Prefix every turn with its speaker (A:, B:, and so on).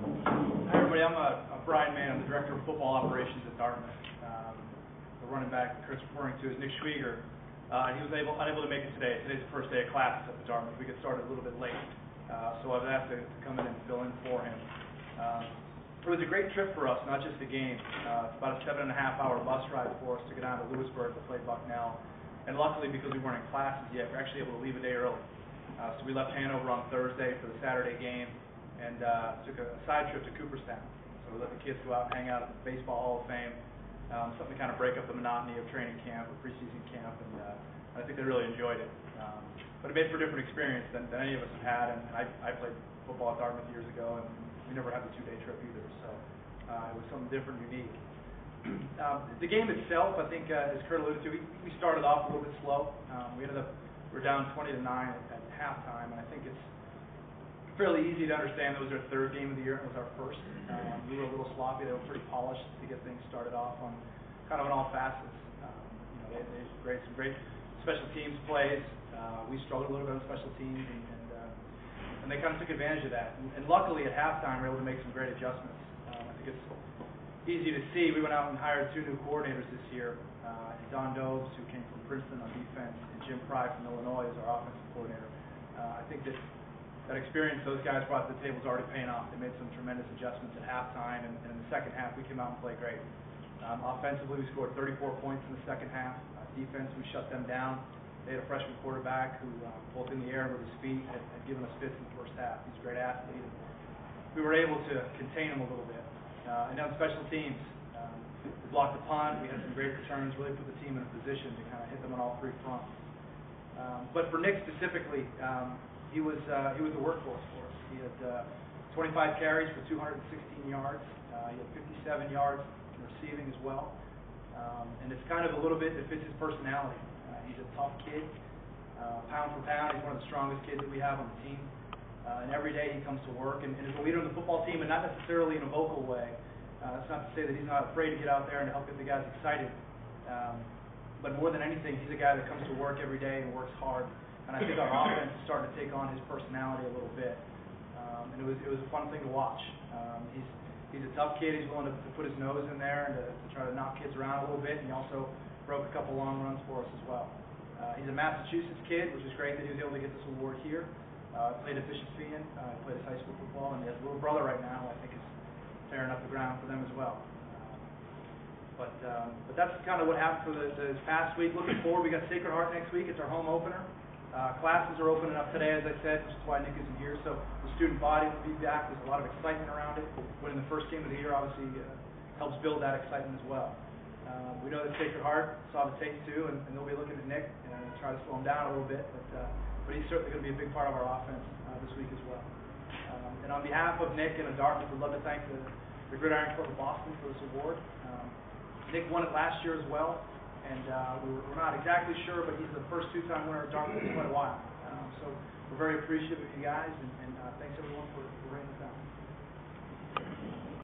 A: Hi everybody, I'm Brian Mann. I'm the Director of Football Operations at Dartmouth. The running back Kurt's referring to is Nick Schwieger. He was unable to make it today. Today's the first day of classes at the Dartmouth. We get started a little bit late, so I was asked to come in and fill in for him. It was a great trip for us, not just the game. It's about a 7.5-hour bus ride for us to get down to Lewisburg to play Bucknell. And luckily, because we weren't in classes yet, we were actually able to leave a day early. So we left Hanover on Thursday for the Saturday game and took a side trip to Cooperstown. So we let the kids go out and hang out at the Baseball Hall of Fame, something to kind of break up the monotony of training camp or preseason camp, and I think they really enjoyed it. But it made for a different experience than any of us have had, and I played football at Dartmouth years ago, and we never had the 2-day trip either, so it was something different and unique. The game itself, I think, as Kurt alluded to, we started off a little bit slow. We were down 20-9 at halftime, and I think it's fairly easy to understand. That was our third game of the year, and it was our first. We were a little sloppy. They were pretty polished to get things started off on kind of in all facets. They had some great special teams plays. We struggled a little bit on special teams, and they kind of took advantage of that. And luckily, at halftime, we were able to make some great adjustments. I think it's easy to see. We went out and hired 2 new coordinators this year. Don Doves, who came from Princeton on defense, and Jim Pry from Illinois as our offensive coordinator. I think that experience those guys brought to the table is already paying off. They made some tremendous adjustments at halftime, and in the second half, we came out and played great. Offensively, we scored 34 points in the second half. Defense, we shut them down. They had a freshman quarterback who, both in the air and with his feet, had given us fits in the first half. He's a great athlete. We were able to contain him a little bit. And on special teams, we blocked the punt. We had some great returns, really put the team in a position to kind of hit them on all 3 fronts. But for Nick specifically, he was a workhorse for us. He had 25 carries for 216 yards. He had 57 yards in receiving as well. And it's kind of a little bit that fits his personality. He's a tough kid. Pound for pound, he's one of the strongest kids that we have on the team. And every day he comes to work and is a leader on the football team, and not necessarily in a vocal way. It's not to say that he's not afraid to get out there and to help get the guys excited. But more than anything, he's a guy that comes to work every day and works hard. And I think our offense is starting to take on his personality a little bit. And it was a fun thing to watch. He's a tough kid. He's willing to put his nose in there and to try to knock kids around a little bit. And he also broke a couple long runs for us as well. He's a Massachusetts kid, which is great that he was able to get this award here. Played at Bishop Feion. He played his high school football, and he has a little brother right now who I think is tearing up the ground for them as well. But that's kind of what happened for this past week. Looking forward, we got Sacred Heart next week. It's our home opener. Classes are opening up today, as I said, which is why Nick isn't here. So the student body will be back. There's a lot of excitement around it. Winning the first game of the year obviously helps build that excitement as well. We know that Sacred Heart saw the tape too, and they'll be looking at Nick and try to slow him down a little bit. But he's certainly going to be a big part of our offense this week as well. And on behalf of Nick and Dartmouth, we'd love to thank the Gridiron Club of Boston for this award. Nick won it last year as well, and we're not exactly sure, but he's the first 2-time winner at Dartmouth in quite a while. So we're very appreciative of you guys, and thanks everyone for writing this down.